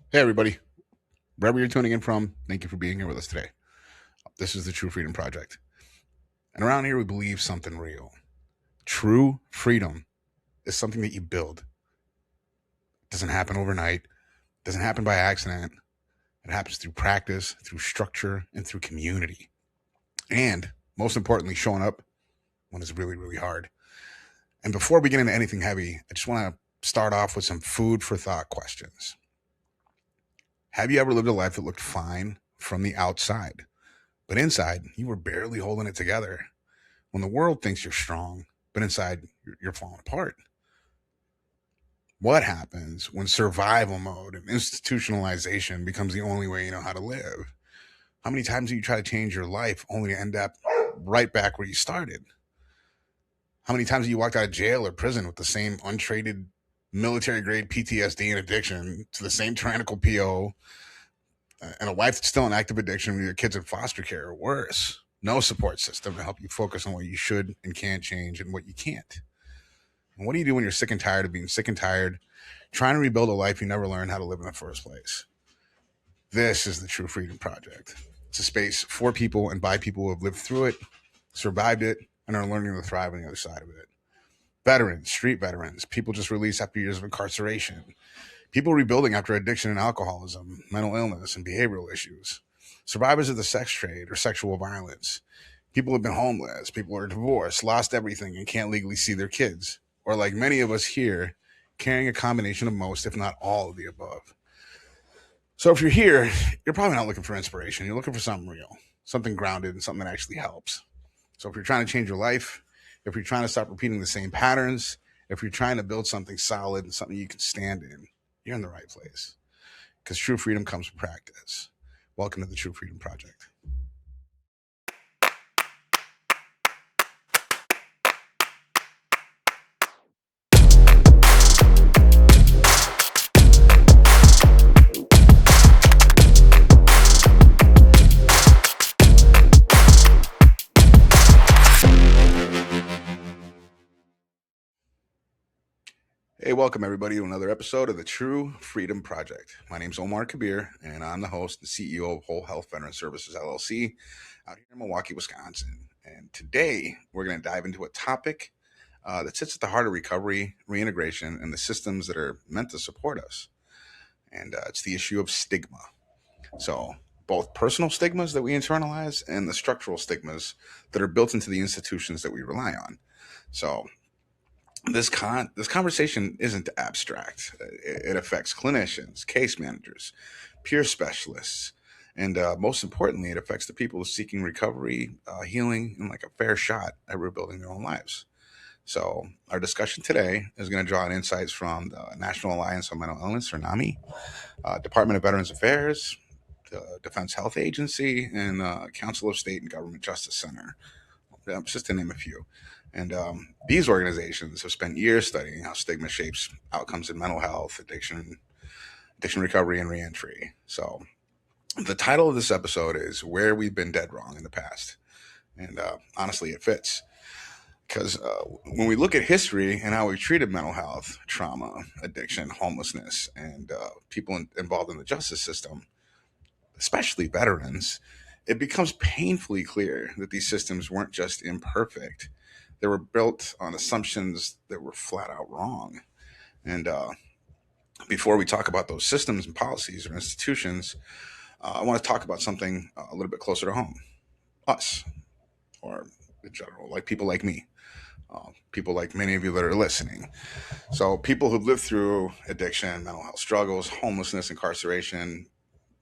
Hey, everybody. Wherever you're tuning in from, thank you for being here with us today. This is the True Freedom Project. And around here, we believe something real. True freedom is something that you build. It doesn't happen overnight, it doesn't happen by accident. It happens through practice, through structure, and through community. And most importantly, showing up when it's really, really hard. And before we get into anything heavy, I just want to start off with some food for thought questions. Have you ever lived a life that looked fine from the outside, but inside you were barely holding it together? When the world thinks you're strong, but inside you're falling apart. What happens when survival mode and institutionalization becomes the only way you know how to live? How many times do you try to change your life only to end up right back where you started? How many times have you walked out of jail or prison with the same untraded military grade PTSD and addiction to the same tyrannical PO and a wife that's still in active addiction with your kids in foster care or worse? No support system to help you focus on what you should and can change and what you can't. And what do you do when you're sick and tired of being sick and tired, trying to rebuild a life you never learned how to live in the first place? This is the True Freedom Project. It's a space for people and by people who have lived through it, survived it, and are learning to thrive on the other side of it. Veterans, street veterans, people just released after years of incarceration, people rebuilding after addiction and alcoholism, mental illness, and behavioral issues, survivors of the sex trade or sexual violence, people who have been homeless, people who are divorced, lost everything, and can't legally see their kids, or like many of us here, carrying a combination of most, if not all, of the above. So if you're here, you're probably not looking for inspiration. You're looking for something real, something grounded, and something that actually helps. So if you're trying to change your life, if you're trying to stop repeating the same patterns, if you're trying to build something solid and something you can stand in, you're in the right place. Because true freedom comes from practice. Welcome to the True Freedom Project. Hey, welcome everybody to another episode of the True Freedom Project. My name is Omar Kabir, and I'm the host and CEO of Whole Health Veteran Services LLC out here in Milwaukee, Wisconsin. And today we're going to dive into a topic that sits at the heart of recovery, reintegration, and the systems that are meant to support us. And it's the issue of stigma. So, both personal stigmas that we internalize and the structural stigmas that are built into the institutions that we rely on. So, this conversation isn't abstract. It affects clinicians, case managers, peer specialists, and most importantly, it affects the people seeking recovery, healing, and like a fair shot at rebuilding their own lives. So, our discussion today is going to draw on insights from the National Alliance on Mental Illness, or NAMI, Department of Veterans Affairs, the Defense Health Agency, and Council of State and Government Justice Center, just to name a few. And these organizations have spent years studying how stigma shapes outcomes in mental health, addiction recovery, and reentry. So, the title of this episode is Where We've Been Dead Wrong in the Past. And honestly, it fits. Because when we look at history and how we treated mental health, trauma, addiction, homelessness, and people involved in the justice system, especially veterans, it becomes painfully clear that these systems weren't just imperfect. They were built on assumptions that were flat out wrong. And before we talk about those systems and policies or institutions, I want to talk about something a little bit closer to home, us, or in general, like people like me, people like many of you that are listening. So, people who've lived through addiction, mental health struggles, homelessness, incarceration,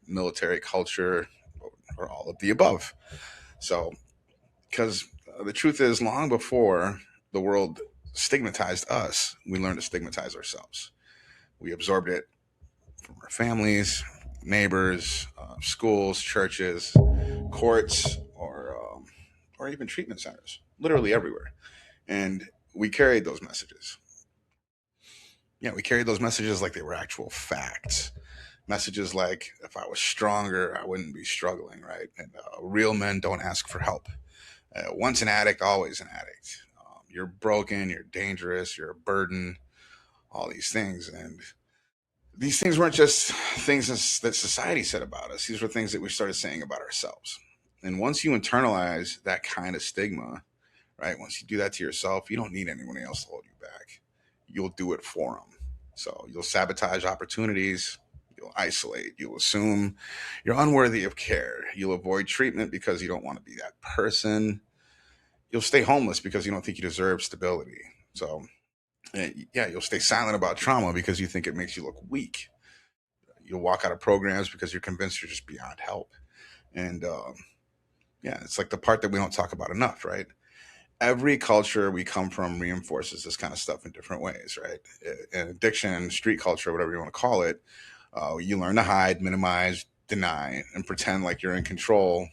military culture, or all of the above. So, because the truth is, long before the world stigmatized us, we learned to stigmatize ourselves. We absorbed it from our families, neighbors, schools, churches, courts, or even treatment centers, literally everywhere. And we carried those messages. Yeah, we carried those messages like they were actual facts. Messages like, if I was stronger, I wouldn't be struggling, right? And real men don't ask for help. Once an addict, always an addict. You're broken, you're dangerous, you're a burden, all these things. And these things weren't just things that society said about us. These were things that we started saying about ourselves. And once you internalize that kind of stigma, right? Once you do that to yourself, you don't need anyone else to hold you back. You'll do it for them. So you'll sabotage opportunities. You'll isolate. You'll assume you're unworthy of care. You'll avoid treatment because you don't want to be that person. You'll stay homeless because you don't think you deserve stability. So, yeah, you'll stay silent about trauma because you think it makes you look weak. You'll walk out of programs because you're convinced you're just beyond help. And yeah, it's like the part that we don't talk about enough, right? Every culture we come from reinforces this kind of stuff in different ways, right? And addiction, street culture, whatever you want to call it, you learn to hide, minimize, deny, and pretend like you're in control,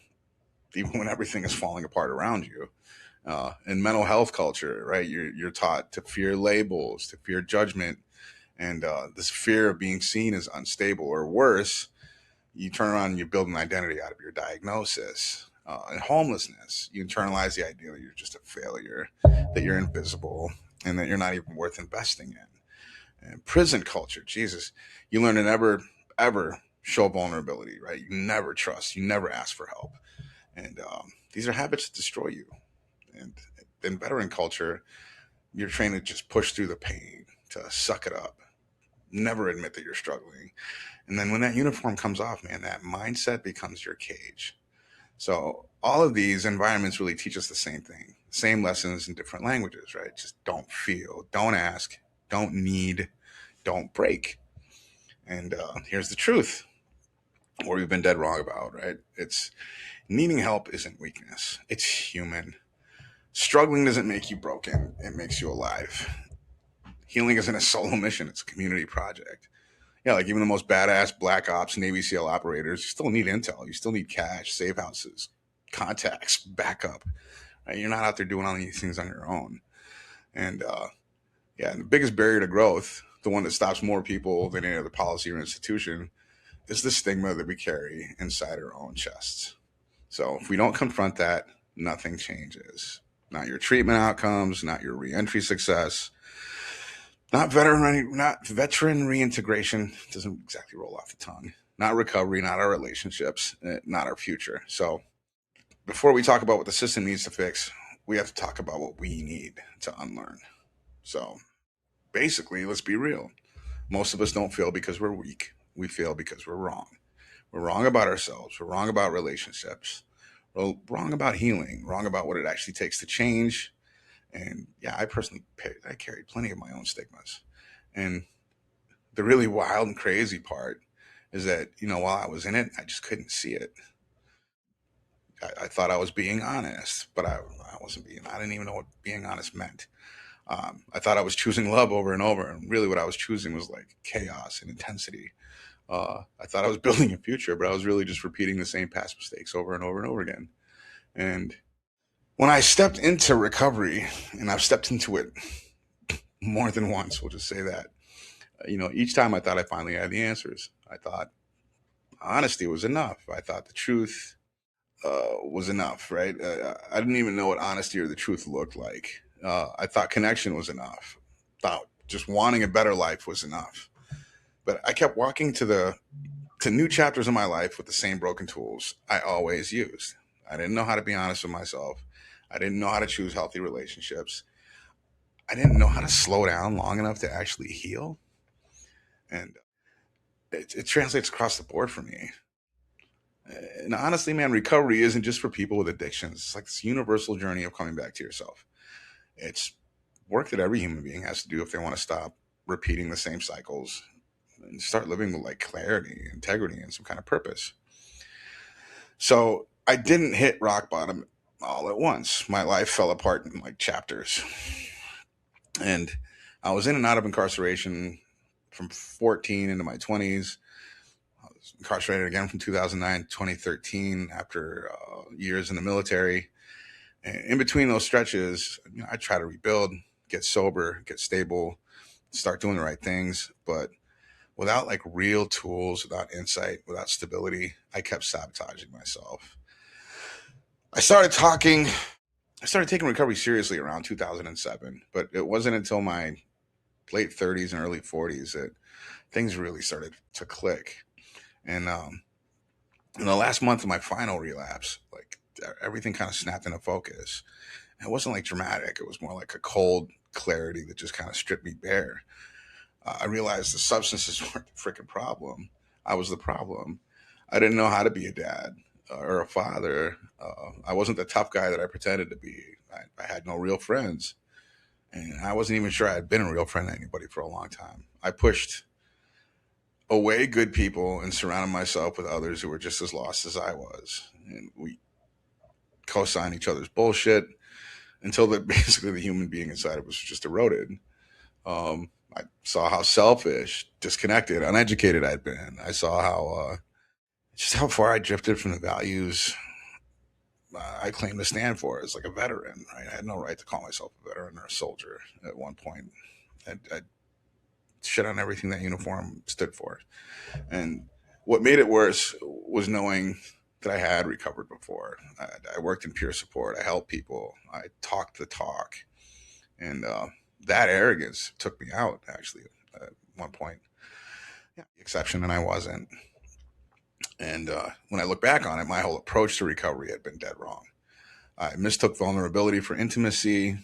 even when everything is falling apart around you. In mental health culture, right, you're taught to fear labels, to fear judgment, and this fear of being seen as unstable or worse. You turn around and you build an identity out of your diagnosis. And homelessness, you internalize the idea that you're just a failure, that you're invisible, and that you're not even worth investing in. And prison culture, Jesus, you learn to ever show vulnerability, right? You never trust, you never ask for help. And these are habits that destroy you. And in veteran culture, you're trained to just push through the pain, to suck it up, never admit that you're struggling. And then when that uniform comes off, man, that mindset becomes your cage. So all of these environments really teach us the same thing, same lessons in different languages, right? Just don't feel, don't ask, don't need, don't break. And here's the truth, what we've been dead wrong about, right? It's needing help isn't weakness. It's human. Struggling doesn't make you broken. It makes you alive. Healing isn't a solo mission. It's a community project. Yeah, like even the most badass Black Ops Navy SEAL operators, you still need intel. You still need cash, safe houses, contacts, backup. Right? You're not out there doing all these things on your own. And yeah, and the biggest barrier to growth, the one that stops more people than any other policy or institution, is the stigma that we carry inside our own chests. So if we don't confront that, nothing changes. Not your treatment outcomes, not your reentry success, not veteran reintegration. Doesn't exactly roll off the tongue. Not recovery, not our relationships, not our future. So before we talk about what the system needs to fix, we have to talk about what we need to unlearn. So basically, let's be real. Most of us don't fail because we're weak. We fail because we're wrong. We're wrong about ourselves. We're wrong about relationships. We're wrong about healing. Wrong about what it actually takes to change. And yeah, I carried plenty of my own stigmas. And the really wild and crazy part is that, while I was in it, I just couldn't see it. I thought I was being honest, but I wasn't being. I didn't even know what being honest meant. I thought I was choosing love over and over, and really, what I was choosing was like chaos and intensity. I thought I was building a future, but I was really just repeating the same past mistakes over and over and over again. And when I stepped into recovery, and I've stepped into it more than once, we'll just say that. Each time I thought I finally had the answers. I thought honesty was enough. I thought the truth was enough, right? I didn't even know what honesty or the truth looked like. I thought connection was enough. Thought just wanting a better life was enough. But I kept walking to new chapters of my life with the same broken tools I always used. I didn't know how to be honest with myself. I didn't know how to choose healthy relationships. I didn't know how to slow down long enough to actually heal. And it translates across the board for me. And honestly, man, recovery isn't just for people with addictions. It's like this universal journey of coming back to yourself. It's work that every human being has to do if they want to stop repeating the same cycles and start living with like clarity, integrity, and some kind of purpose. So I didn't hit rock bottom all at once. My life fell apart in like chapters. And I was in and out of incarceration from 14 into my 20s. I was incarcerated again from 2009 to 2013 after years in the military. And in between those stretches, I try to rebuild, get sober, get stable, start doing the right things. But without like real tools, without insight, without stability, I kept sabotaging myself. I started talking, I started taking recovery seriously around 2007, but it wasn't until my late 30s and early 40s that things really started to click. And in the last month of my final relapse, like everything kind of snapped into focus. And it wasn't like dramatic, it was more like a cold clarity that just kind of stripped me bare. I realized the substances weren't the freaking problem. I was the problem. I didn't know how to be a dad or a father. I wasn't the tough guy that I pretended to be. I had no real friends. And I wasn't even sure I had been a real friend to anybody for a long time. I pushed away good people and surrounded myself with others who were just as lost as I was. And we co signed each other's bullshit until basically the human being inside of us was just eroded. I saw how selfish, disconnected, uneducated I'd been. I saw just how far I drifted from the values I claim to stand for as like a veteran. Right? I had no right to call myself a veteran or a soldier at one point. I shit on everything that uniform stood for. And what made it worse was knowing that I had recovered before. I worked in peer support. I helped people. I talked the talk. And that arrogance took me out, actually, at one point. Yeah, the exception, and I wasn't. And when I look back on it, my whole approach to recovery had been dead wrong. I mistook vulnerability for intimacy.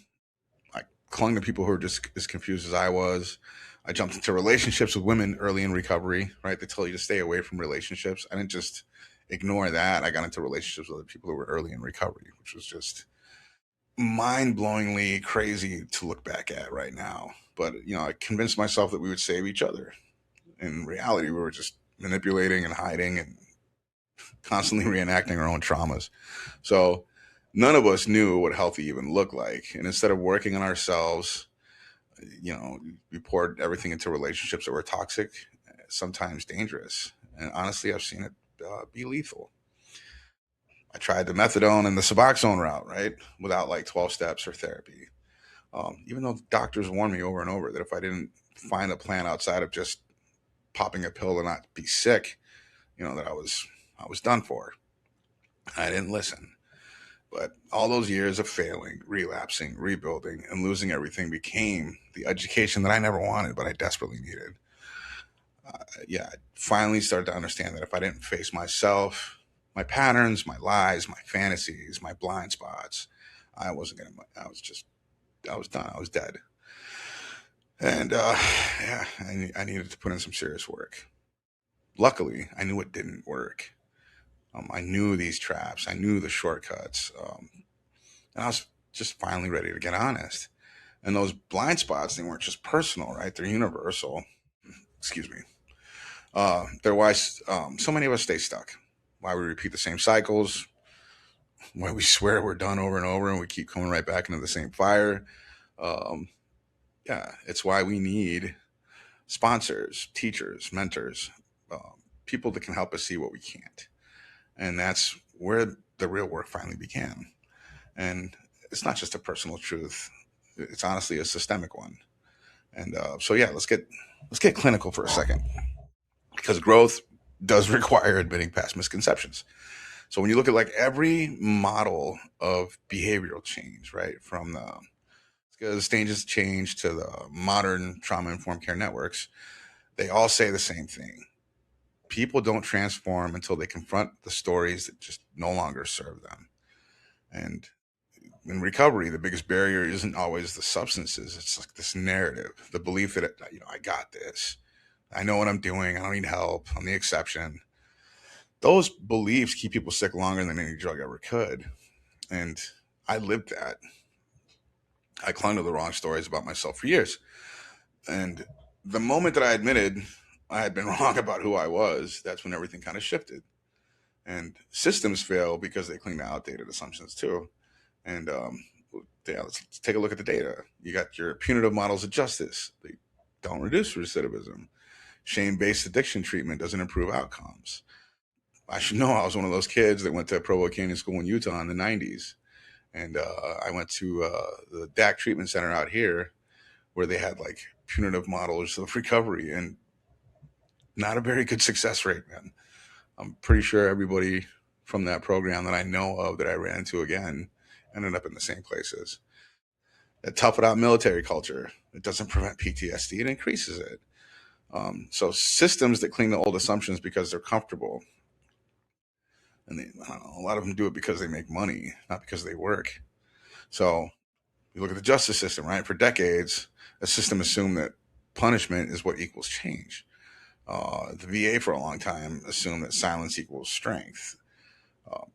I clung to people who were just as confused as I was. I jumped into relationships with women early in recovery, right? They tell you to stay away from relationships. I didn't just ignore that. I got into relationships with other people who were early in recovery, which was just mind-blowingly crazy to look back at right now. But, I convinced myself that we would save each other. In reality, we were just manipulating and hiding and constantly reenacting our own traumas. So none of us knew what healthy even looked like. And instead of working on ourselves, we poured everything into relationships that were toxic, sometimes dangerous. And honestly, I've seen it be lethal. I tried the methadone and the Suboxone route, right? Without like 12 steps or therapy. Even though doctors warned me over and over that if I didn't find a plan outside of just popping a pill to not be sick, that I was done for. I didn't listen. But all those years of failing, relapsing, rebuilding, and losing everything became the education that I never wanted, but I desperately needed. I finally started to understand that if I didn't face myself, my patterns, my lies, my fantasies, my blind spots, I wasn't gonna. I was done. I was dead. And I needed to put in some serious work. Luckily, I knew it didn't work. I knew these traps. I knew the shortcuts. And I was just finally ready to get honest. And those blind spots, they weren't just personal, right? They're universal. Excuse me. They're why so many of us stay stuck. Why we repeat the same cycles. Why we swear we're done over and over and we keep coming right back into the same fire. Um, it's why we need sponsors, teachers, mentors, people that can help us see what we can't. And that's where the real work finally began. And it's not just a personal truth; it's honestly a systemic one. And let's get clinical for a second, because growth does require admitting past misconceptions. So when you look at like every model of behavioral change, right, from the stages of change to the modern trauma informed care networks, they all say the same thing. People don't transform until they confront the stories that just no longer serve them. And in recovery, the biggest barrier isn't always the substances. It's like this narrative, the belief that, I got this. I know what I'm doing. I don't need help. I'm the exception. Those beliefs keep people sick longer than any drug ever could. And I lived that. I clung to the wrong stories about myself for years. And the moment that I admitted I had been wrong about who I was, that's when everything kind of shifted. And systems fail because they cling to outdated assumptions too. And let's take a look at the data. You got your punitive models of justice. They don't reduce recidivism. Shame-based addiction treatment doesn't improve outcomes. I should know I was one of those kids that went to Provo Canyon School in Utah in the 90s. And I went to the DAC treatment center out here where they had like punitive models of recovery and not a very good success rate, man. I'm pretty sure everybody from that program that I know of that I ran into again ended up in the same places. That tough it out military culture, it doesn't prevent PTSD, it increases it. So systems that cling to old assumptions because they're comfortable, and I don't know, a lot of them do it because they make money, not because they work. So you look at the justice system, right? For decades, a system assumed that punishment is what equals change. The VA for a long time assumed that silence equals strength. Uh,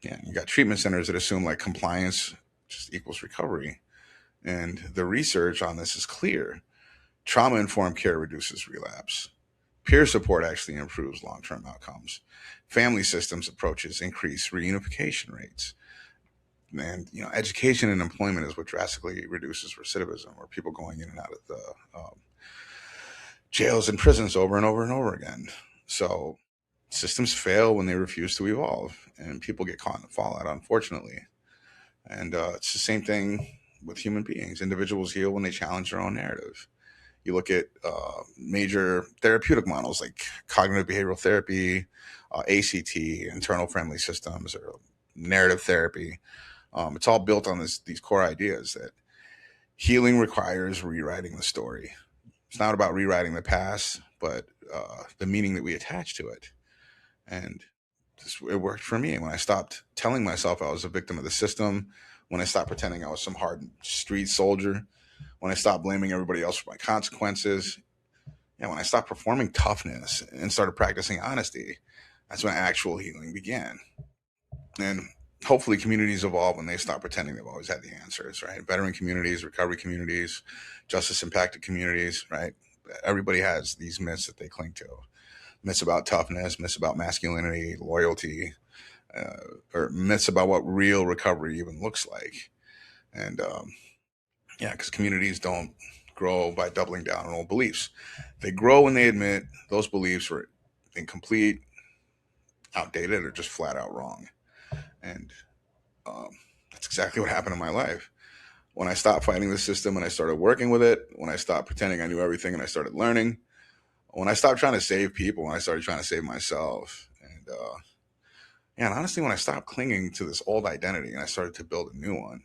yeah, you got treatment centers that assume like compliance just equals recovery. And the research on this is clear. Trauma informed care reduces relapse. Peer support actually improves long term outcomes. Family systems approaches increase reunification rates. And education and employment is what drastically reduces recidivism, or people going in and out of the jails and prisons over and over and over again. So systems fail when they refuse to evolve, and people get caught in the fallout, unfortunately. And it's the same thing with human beings. Individuals heal when they challenge their own narrative. You look at major therapeutic models like cognitive behavioral therapy, ACT, internal family systems, or narrative therapy. It's all built on these core ideas that healing requires rewriting the story. It's not about rewriting the past, but the meaning that we attach to it. And it worked for me when I stopped telling myself I was a victim of the system, when I stopped pretending I was some hard street soldier, when I stopped blaming everybody else for my consequences, when I stopped performing toughness and started practicing honesty. That's when actual healing began. And hopefully communities evolve when they stop pretending they've always had the answers, right? Veteran communities, recovery communities, justice impacted communities, right? Everybody has these myths that they cling to. Myths about toughness, myths about masculinity, loyalty, or myths about what real recovery even looks like. And because communities don't grow by doubling down on old beliefs. They grow when they admit those beliefs were incomplete, outdated, or just flat out wrong. And um, that's exactly what happened in my life. When I stopped fighting the system and I started working with it, when I stopped pretending I knew everything and I started learning, when I stopped trying to save people and I started trying to save myself. And honestly, when I stopped clinging to this old identity and I started to build a new one,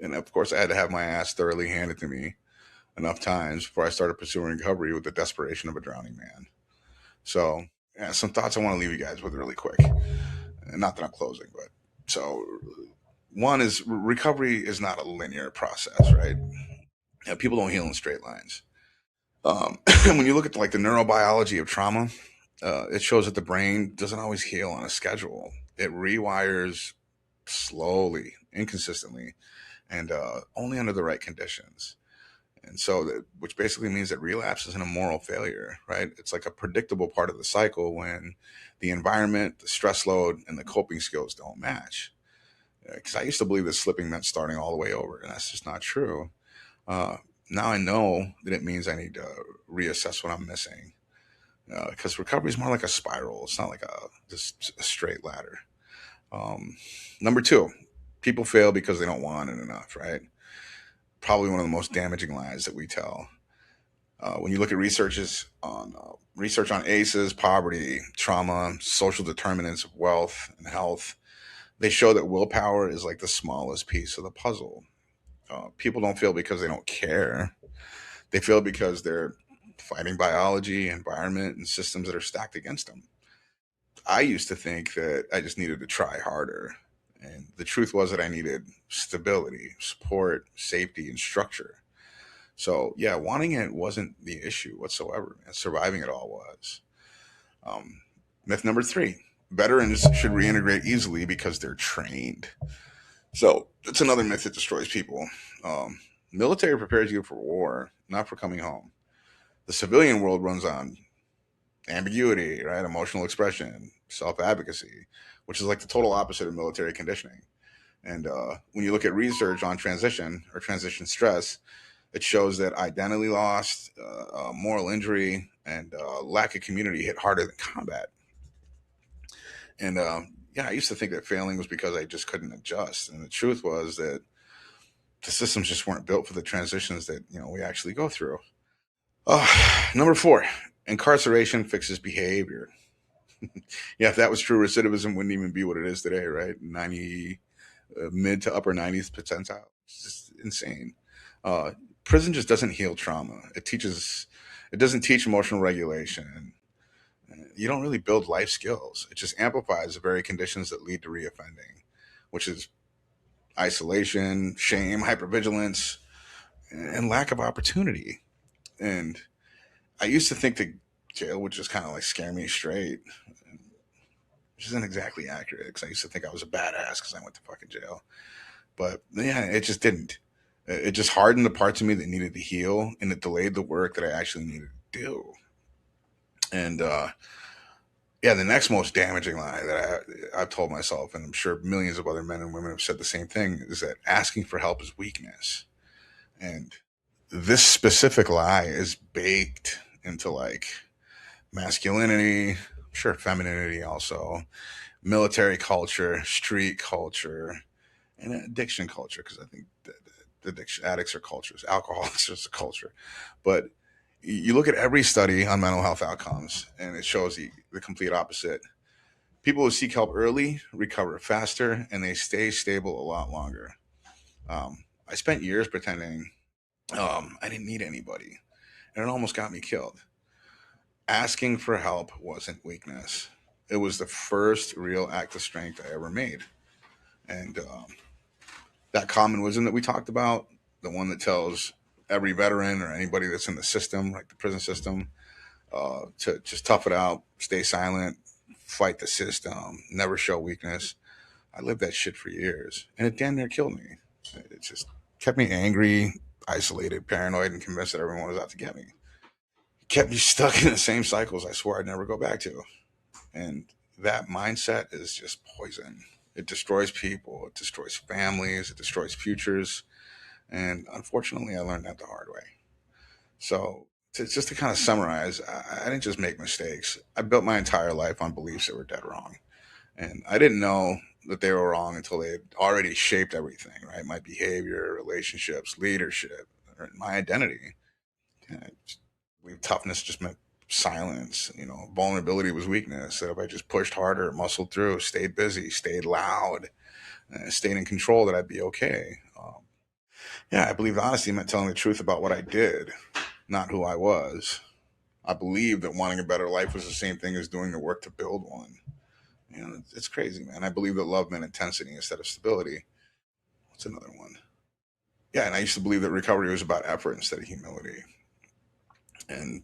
and of course, I had to have my ass thoroughly handed to me enough times before I started pursuing recovery with the desperation of a drowning man. So, some thoughts I want to leave you guys with really quick. And not that I'm closing, but so one is recovery is not a linear process, right? People don't heal in straight lines. When you look at like the neurobiology of trauma, it shows that the brain doesn't always heal on a schedule. It rewires slowly, inconsistently, and only under the right conditions. And so, which basically means that relapse isn't a moral failure, right? It's like a predictable part of the cycle when the environment, the stress load, and the coping skills don't match. Because I used to believe that slipping meant starting all the way over, and that's just not true. Uh, Now I know that it means I need to reassess what I'm missing. Because recovery is more like a spiral. It's not like just a straight ladder. Um, Number two, people fail because they don't want it enough, right? Probably one of the most damaging lies that we tell. When you look at research on ACEs, poverty, trauma, social determinants of wealth and health, they show that willpower is like the smallest piece of the puzzle. People don't fail because they don't care. They fail because they're fighting biology, environment, and systems that are stacked against them. I used to think that I just needed to try harder. And the truth was that I needed stability, support, safety, and structure. So, yeah, wanting it wasn't the issue whatsoever, and surviving it all was. Um, Myth number three, veterans should reintegrate easily because they're trained. So, that's another myth that destroys people. Military prepares you for war, not for coming home. The civilian world runs on ambiguity, right? Emotional expression, self advocacy, which is like the total opposite of military conditioning. And when you look at research on transition or transition stress, it shows that identity loss, moral injury, and lack of community hit harder than combat. And I used to think that failing was because I just couldn't adjust. And the truth was that the systems just weren't built for the transitions that we actually go through. Uh, Number four, incarceration fixes behavior. Yeah, if that was true, recidivism wouldn't even be what it is today, right? 90 mid to upper 90s percentile. It's just insane. Uh, Prison just doesn't heal trauma. It teaches It doesn't teach emotional regulation. You don't really build life skills. It just amplifies the very conditions that lead to reoffending, which is isolation, shame, hypervigilance, and lack of opportunity. And I used to think that jail would just kind of like scare me straight, which isn't exactly accurate because I used to think I was a badass because I went to fucking jail. But yeah, it just didn't. It just hardened the parts of me that needed to heal, and it delayed the work that I actually needed to do. And yeah, the next most damaging lie that I've told myself, and I'm sure millions of other men and women have said the same thing, is that asking for help is weakness. And this specific lie is baked into like masculinity, I'm sure femininity also, military culture, street culture, and addiction culture. Because I think the addiction addicts are cultures, alcoholics is a culture. But you look at every study on mental health outcomes, and it shows the complete opposite. People who seek help early recover faster, and they stay stable a lot longer. I spent years pretending I didn't need anybody, and it almost got me killed. Asking for help wasn't weakness. It was the first real act of strength I ever made. And that common wisdom that we talked about, the one that tells every veteran or anybody that's in the system, like the prison system, to just tough it out, stay silent, fight the system, never show weakness. I lived that shit for years, and it damn near killed me. It just kept me angry, isolated, paranoid, and convinced that everyone was out to get me. It kept me stuck in the same cycles I swore I'd never go back to. And that mindset is just poison. It destroys people, it destroys families, it destroys futures. And unfortunately, I learned that the hard way. So, just to kind of summarize, I didn't just make mistakes. I built my entire life on beliefs that were dead wrong. And I didn't know that they were wrong until they had already shaped everything, right? My behavior, relationships, leadership, or my identity. I just believe toughness just meant silence. Vulnerability was weakness. That if I just pushed harder, muscled through, stayed busy, stayed loud, stayed in control, that I'd be okay. Yeah, I believed honesty meant telling the truth about what I did, not who I was. I believed that wanting a better life was the same thing as doing the work to build one. It's crazy, man. I believe that love meant intensity instead of stability. What's another one? Yeah, and I used to believe that recovery was about effort instead of humility. And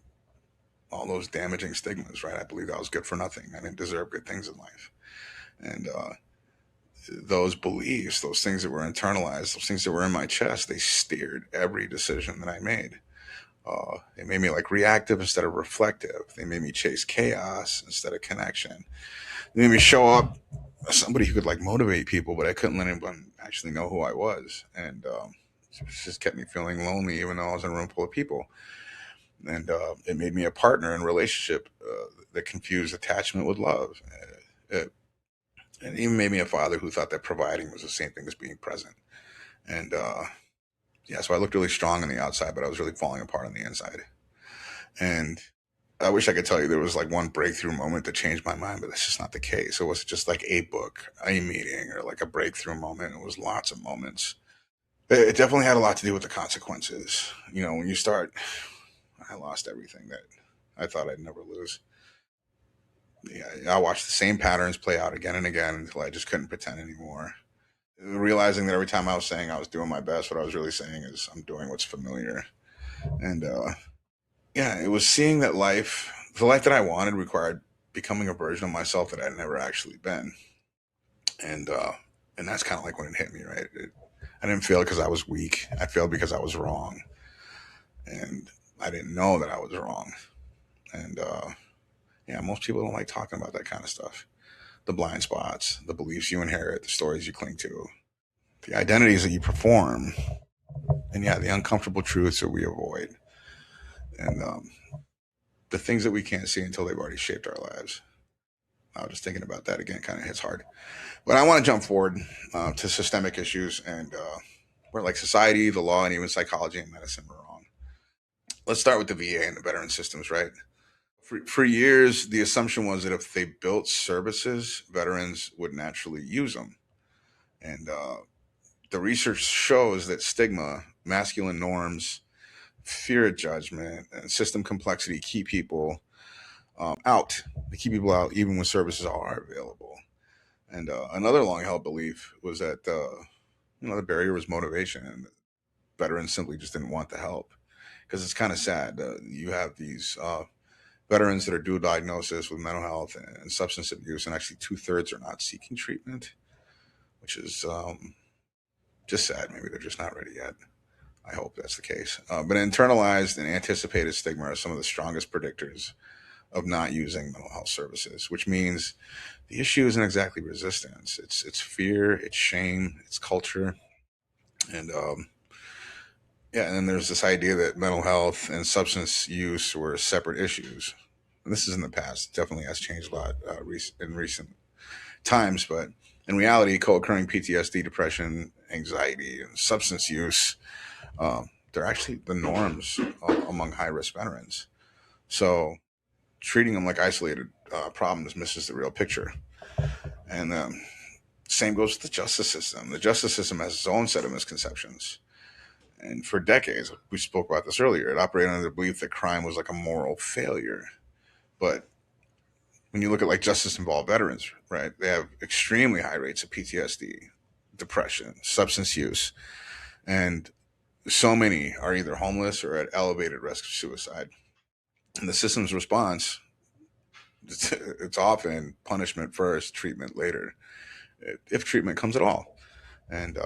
all those damaging stigmas, right? I believed I was good for nothing. I didn't deserve good things in life. And those beliefs, those things that were internalized, those things that were in my chest, they steered every decision that I made. They made me like reactive instead of reflective. They made me chase chaos instead of connection. They made me show up as somebody who could like motivate people, but I couldn't let anyone actually know who I was. And it just kept me feeling lonely, even though I was in a room full of people. And it made me a partner in a relationship that confused attachment with love. It, it even made me a father who thought that providing was the same thing as being present. And yeah, so I looked really strong on the outside, but I was really falling apart on the inside. And I wish I could tell you there was like one breakthrough moment that changed my mind, but that's just not the case. It wasn't just like a book, a meeting, or like a breakthrough moment. It was lots of moments. It definitely had a lot to do with the consequences. When you start, I lost everything that I thought I'd never lose. Yeah, I watched the same patterns play out again and again until I just couldn't pretend anymore. Realizing that every time I was saying I was doing my best, what I was really saying is I'm doing what's familiar. And yeah, it was seeing that the life that I wanted required becoming a version of myself that I'd never actually been. And and that's kind of like when it hit me, right? I didn't fail because I was weak. I failed because I was wrong, and I didn't know that I was wrong. And yeah, most people don't like talking about that kind of stuff. The blind spots, the beliefs you inherit, the stories you cling to, the identities that you perform, and yeah, the uncomfortable truths that we avoid, and the things that we can't see until they've already shaped our lives. I was just thinking about that again, kind of hits hard. But I want to jump forward to systemic issues and where like society, the law, and even psychology and medicine were wrong. Let's start with the VA and the veteran systems, right? For years, the assumption was that if they built services, veterans would naturally use them. And the research shows that stigma, masculine norms, fear of judgment and system complexity keep people out. They keep people out even when services are available. And another long held belief was that the barrier was motivation, and veterans simply just didn't want the help. Because it's kind of sad. You have these veterans that are dual diagnosis with mental health and substance abuse, and actually two-thirds are not seeking treatment, which is just sad. Maybe they're just not ready yet. I hope that's the case. But internalized and anticipated stigma are some of the strongest predictors of not using mental health services, which means the issue isn't exactly resistance. It's fear, it's shame, it's culture, and yeah. And then there's this idea that mental health and substance use were separate issues. And this is in the past. It definitely has changed a lot in recent times, but in reality, co-occurring PTSD, depression, anxiety, and substance use, they're actually the norms among high-risk veterans. So treating them like isolated problems misses the real picture. And same goes with the justice system. The justice system has its own set of misconceptions. And for decades, we spoke about this earlier, it operated under the belief that crime was like a moral failure. But when you look at like justice involved veterans, right, they have extremely high rates of PTSD, depression, substance use, and so many are either homeless or at elevated risk of suicide. And the system's response, it's often punishment first, treatment later, if treatment comes at all. And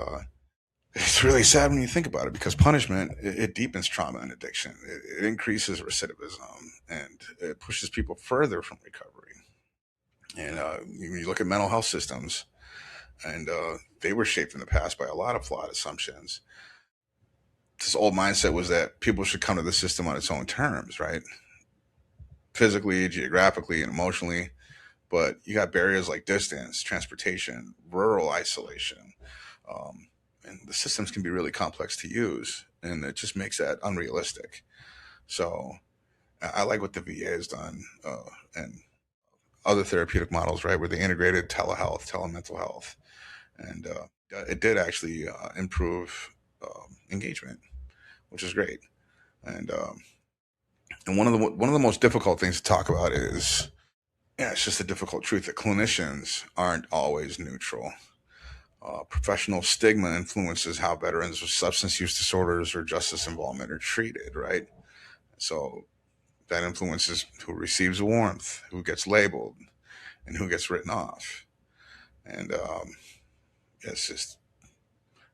it's really sad when you think about it, because punishment, it deepens trauma and addiction. It increases recidivism, and it pushes people further from recovery. And you look at mental health systems, and they were shaped in the past by a lot of flawed assumptions. This old mindset was that people should come to the system on its own terms, right? Physically, geographically, and emotionally. But you got barriers like distance, transportation, rural isolation, and the systems can be really complex to use, and it just makes that unrealistic. So I like what the VA has done, and other therapeutic models, right, where they integrated telehealth, telemental health, and it did actually improve engagement, which is great. And one of the most difficult things to talk about is, yeah, it's just a difficult truth that clinicians aren't always neutral. Professional stigma influences how veterans with substance use disorders or justice involvement are treated, right? So that influences who receives warmth, who gets labeled, and who gets written off. And it's just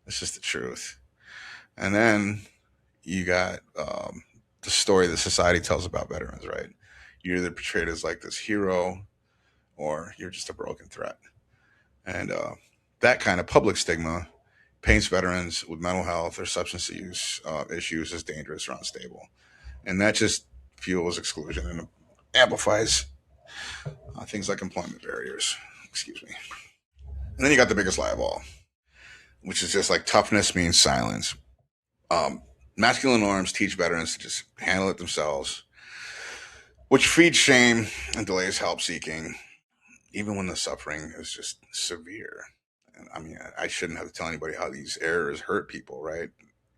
it's just the truth. And then you got the story that society tells about veterans, right? You're either portrayed as like this hero, or you're just a broken threat. And that kind of public stigma paints veterans with mental health or substance use issues as dangerous or unstable. And that just fuels exclusion and amplifies things like employment barriers. Excuse me. And then you got the biggest lie of all, which is just like toughness means silence. Um, Masculine norms teach veterans to just handle it themselves, which feeds shame and delays help seeking, even when the suffering is just severe. And I mean, I shouldn't have to tell anybody how these errors hurt people, right?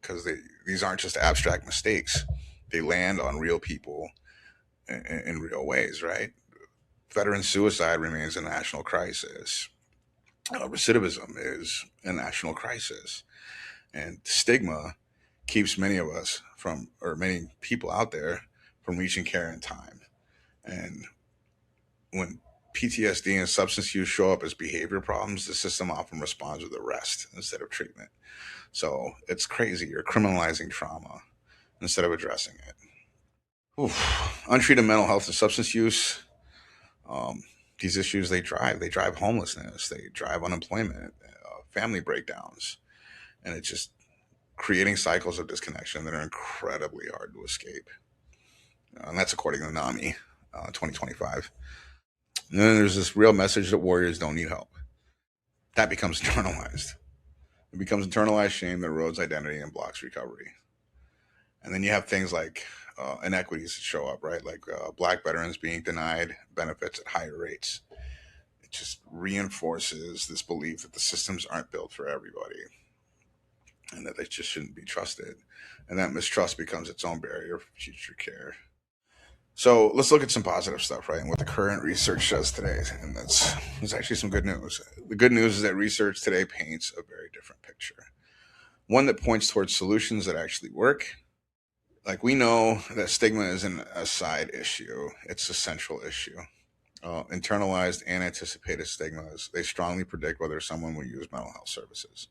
Because these aren't just abstract mistakes; they land on real people in real ways, right? Veteran suicide remains a national crisis. Recidivism is a national crisis, and stigma keeps many of us from, or many people out there, from reaching care in time. And when PTSD and substance use show up as behavior problems, the system often responds with arrest instead of treatment. So it's crazy. You're criminalizing trauma instead of addressing it. Oof. Untreated mental health and substance use. Um, these issues, they drive homelessness, they drive unemployment, family breakdowns, and it's just creating cycles of disconnection that are incredibly hard to escape. And that's according to NAMI 2025. And then there's this real message that warriors don't need help. That becomes internalized. It becomes internalized shame that erodes identity and blocks recovery. And then you have things like inequities that show up, right? Like black veterans being denied benefits at higher rates. It just reinforces this belief that the systems aren't built for everybody. and that they just shouldn't be trusted. And that mistrust becomes its own barrier for future care. So let's look at some positive stuff, right? And what the current research says today. And there's actually some good news. The good news is that research today paints a very different picture. One that points towards solutions that actually work. Like, we know that stigma isn't a side issue, it's a central issue. Internalized and anticipated stigmas, they strongly predict whether someone will use mental health services.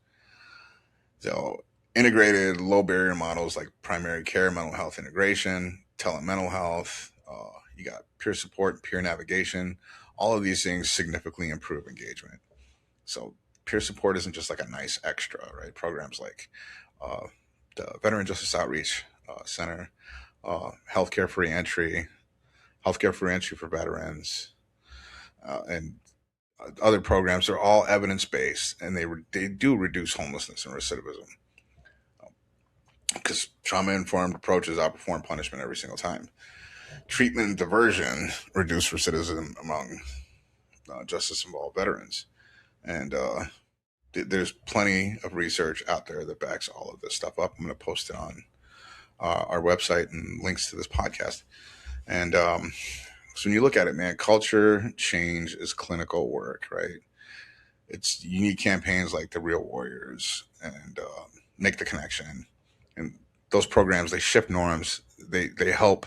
So, integrated low barrier models like primary care mental health integration, telemental health, you got peer support, peer navigation. All of these things significantly improve engagement. So, peer support isn't just like a nice extra, right? Programs like uh, the Veteran Justice Outreach Center, healthcare free entry, healthcare free entry for veterans, and other programs are all evidence based, and they do reduce homelessness and recidivism because trauma informed approaches outperform punishment every single time. Treatment and diversion reduce recidivism among justice involved veterans, and there's plenty of research out there that backs all of this stuff up. I'm going to post it on our website and links to this podcast. And so when you look at it, man, culture change is clinical work, right? It's you need campaigns like the Real Warriors and Make the Connection, and those programs, they shift norms. They help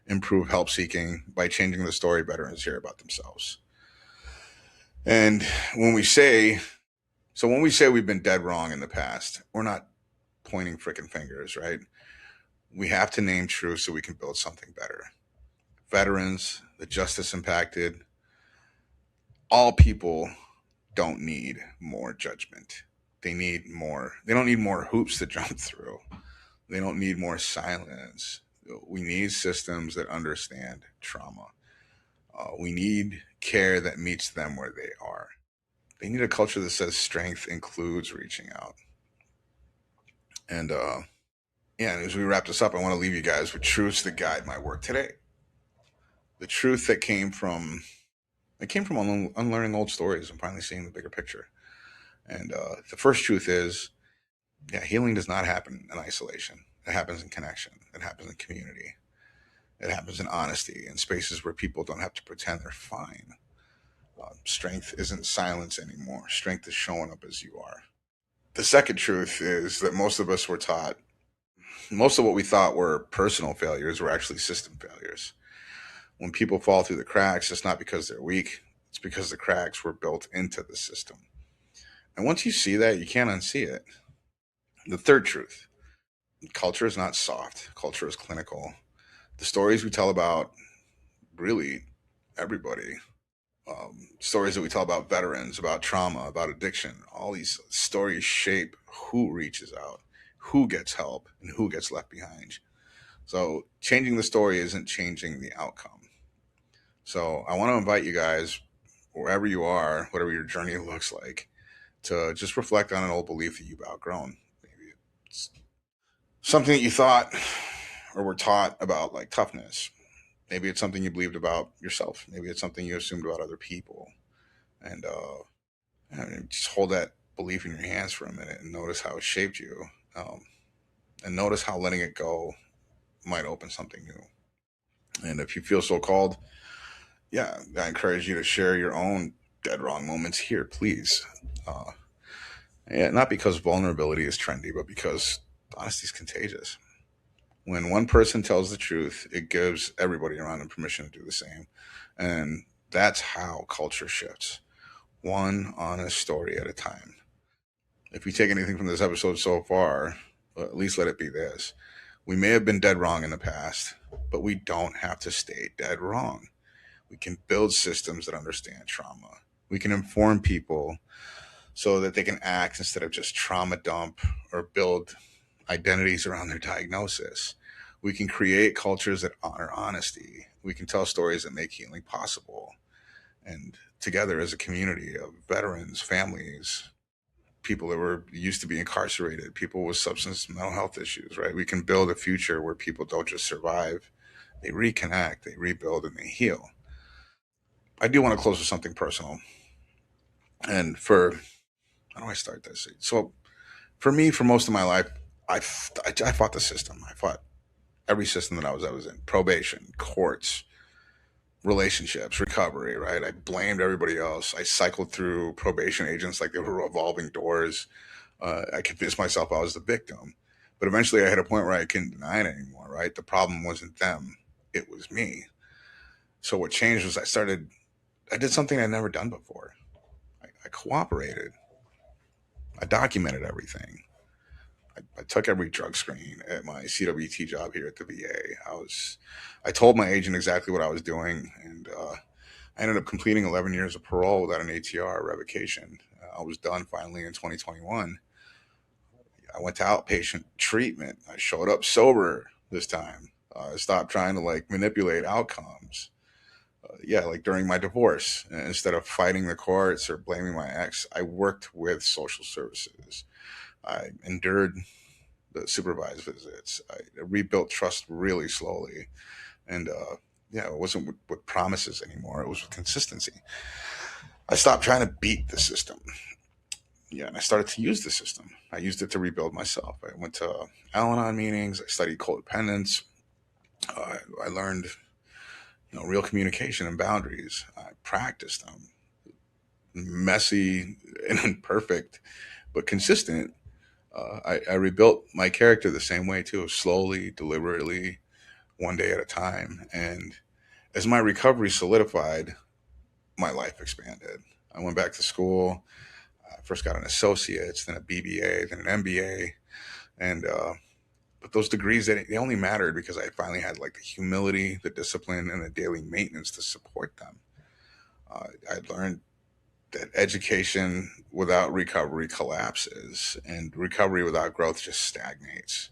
improve help seeking by changing the story veterans hear about themselves. And when we say when we say we've been dead wrong in the past, we're not pointing freaking fingers, right? We have to name truth so we can build something better. Veterans, the justice impacted, all people don't need more judgment. They don't need more hoops to jump through. They don't need more silence. We need systems that understand trauma. We need care that meets them where they are. They need a culture that says strength includes reaching out. And yeah, and as we wrap this up, I want to leave you guys with truths that guide my work today. The truth that came from unlearning old stories and finally seeing the bigger picture. And the first truth is, yeah, healing does not happen in isolation. It happens in connection. It happens in community. It happens in honesty, in spaces where people don't have to pretend they're fine. Strength isn't silence anymore. Strength is showing up as you are. The second truth is that most of what we thought were personal failures were actually system failures. When people fall through the cracks, it's not because they're weak, it's because the cracks were built into the system. And once you see that, you can't unsee it. The third truth: culture is not soft, culture is clinical. The stories we tell about really everybody, stories that we tell about veterans, about trauma, about addiction, all these stories shape who reaches out, who gets help, and who gets left behind. So changing the story isn't changing the outcome. So I want to invite you guys, wherever you are, whatever your journey looks like, to just reflect on an old belief that you've outgrown. Maybe it's something that you thought or were taught about, like toughness. Maybe it's something you believed about yourself. Maybe it's something you assumed about other people. And just hold that belief in your hands for a minute and notice how it shaped you. Um, and notice how letting it go might open something new. And if you feel so called, yeah, I encourage you to share your own dead wrong moments here, please. Uh, yeah, not because vulnerability is trendy, but because honesty is contagious. When one person tells the truth, it gives everybody around them permission to do the same. And that's how culture shifts, one honest story at a time. If you take anything from this episode so far, well, at least let it be this. We may have been dead wrong in the past, but we don't have to stay dead wrong. We can build systems that understand trauma. We can inform people so that they can act instead of just trauma dump or build identities around their diagnosis. We can create cultures that honor honesty. We can tell stories that make healing possible. And together as a community of veterans, families, people that were used to be incarcerated, people with substance and mental health issues, right? We can build a future where people don't just survive, they reconnect, they rebuild, and they heal. I do want to close with something personal. And how do I start this? So For me, for most of my life, I fought the system. I fought every system that I was in: probation, courts, relationships, recovery. Right? I blamed everybody else. I cycled through probation agents like they were revolving doors. I convinced myself I was the victim, but eventually I hit a point where I couldn't deny it anymore. Right? The problem wasn't them; it was me. So what changed was I did something I'd never done before. I cooperated. I documented everything. I took every drug screen at my CWT job here at the VA. I told my agent exactly what I was doing, and I ended up completing 11 years of parole without an ATR revocation. I was done finally in 2021. I went to outpatient treatment. I showed up sober this time. I stopped trying to like manipulate outcomes. Yeah, like during my divorce, instead of fighting the courts or blaming my ex, I worked with social services. I endured the supervised visits. I rebuilt trust really slowly. And yeah, it wasn't with promises anymore. It was with consistency. I stopped trying to beat the system. Yeah, and I started to use the system. I used it to rebuild myself. I went to Al-Anon meetings. I studied codependence. I learned, real communication and boundaries. I practiced them. Messy and imperfect, but consistent. I rebuilt my character the same way too, slowly, deliberately, one day at a time. And as my recovery solidified, my life expanded. I went back to school. I first got an associate's, then a BBA, then an MBA, and but those degrees they only mattered because I finally had like the humility, the discipline, and the daily maintenance to support them. I learned that education without recovery collapses, and recovery without growth just stagnates.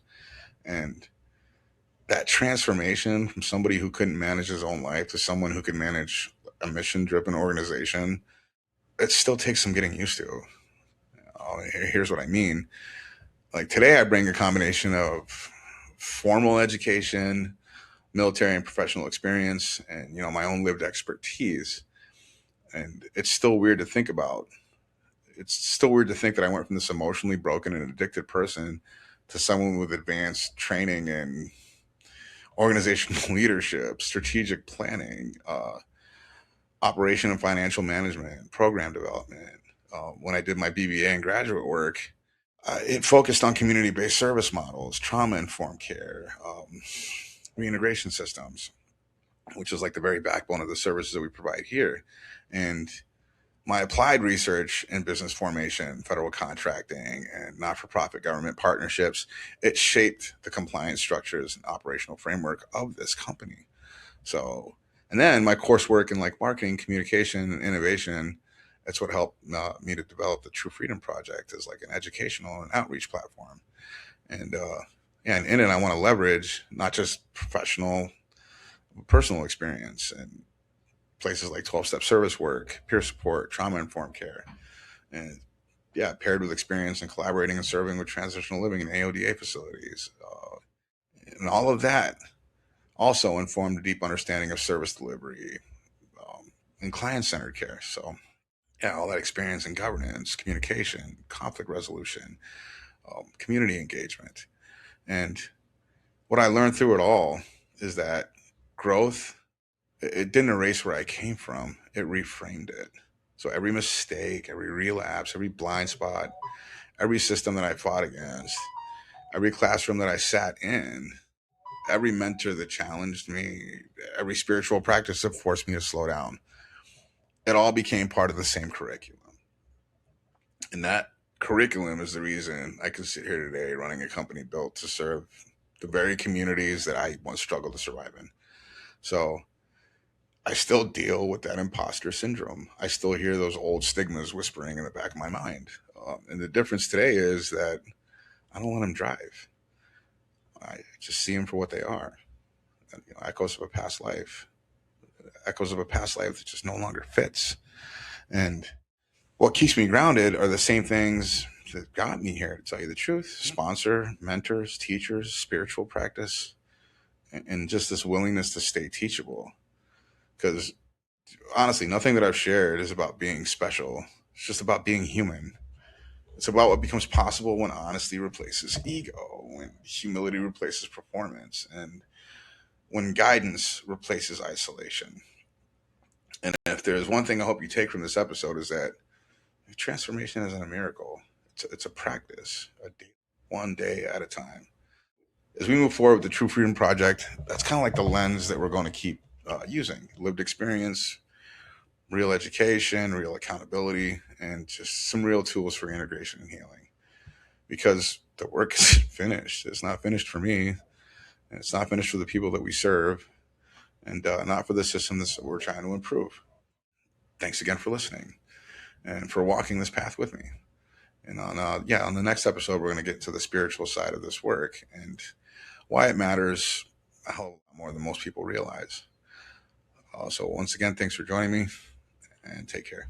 And that transformation from somebody who couldn't manage his own life to someone who can manage a mission driven organization, it still takes some getting used to. Here's what I mean. Like today, I bring a combination of formal education, military and professional experience, and my own lived expertise. And it's still weird to think about. It's still weird to think that I went from this emotionally broken and addicted person to someone with advanced training in organizational leadership, strategic planning, operation and financial management, program development. When I did my BBA and graduate work, it focused on community based service models, trauma informed care, reintegration systems, which is like the very backbone of the services that we provide here. And my applied research in business formation, federal contracting, and not for profit government partnerships, it shaped the compliance structures and operational framework of this company. So, and then my coursework in like marketing, communication, and innovation, that's what helped me to develop the True Freedom Project as like an educational and outreach platform. And yeah, and in it, I want to leverage not just professional, personal experience and places like 12-step service work, peer support, trauma informed care, and yeah, paired with experience in collaborating and serving with transitional living and AODA facilities. And all of that also informed a deep understanding of service delivery and client centered care. So, yeah, all that experience in governance, communication, conflict resolution, community engagement. And what I learned through it all is that growth, it didn't erase where I came from, it reframed it. So every mistake, every relapse, every blind spot, every system that I fought against, every classroom that I sat in, every mentor that challenged me, every spiritual practice that forced me to slow down, it all became part of the same curriculum. And that curriculum is the reason I can sit here today running a company built to serve the very communities that I once struggled to survive in. So I still deal with that imposter syndrome. I still hear those old stigmas whispering in the back of my mind. And the difference today is that I don't let them drive. I just see them for what they are. And, echoes of a past life, echoes of a past life that just no longer fits. And what keeps me grounded are the same things that got me here, to tell you the truth: sponsor, mentors, teachers, spiritual practice, and just this willingness to stay teachable. Because honestly, nothing that I've shared is about being special. It's just about being human. It's about what becomes possible when honesty replaces ego, when humility replaces performance, and when guidance replaces isolation. And if there's one thing I hope you take from this episode is that transformation isn't a miracle. It's a practice, one day at a time. As we move forward with the True Freedom Project, that's kind of like the lens that we're going to keep using: lived experience, real education, real accountability, and just some real tools for integration and healing. Because the work is finished. It's not finished for me, and it's not finished for the people that we serve, and not for the systems that we're trying to improve. Thanks again for listening and for walking this path with me. And on the next episode, we're going to get to the spiritual side of this work and why it matters a hell of a lot more than most people realize. So once again, thanks for joining me, and take care.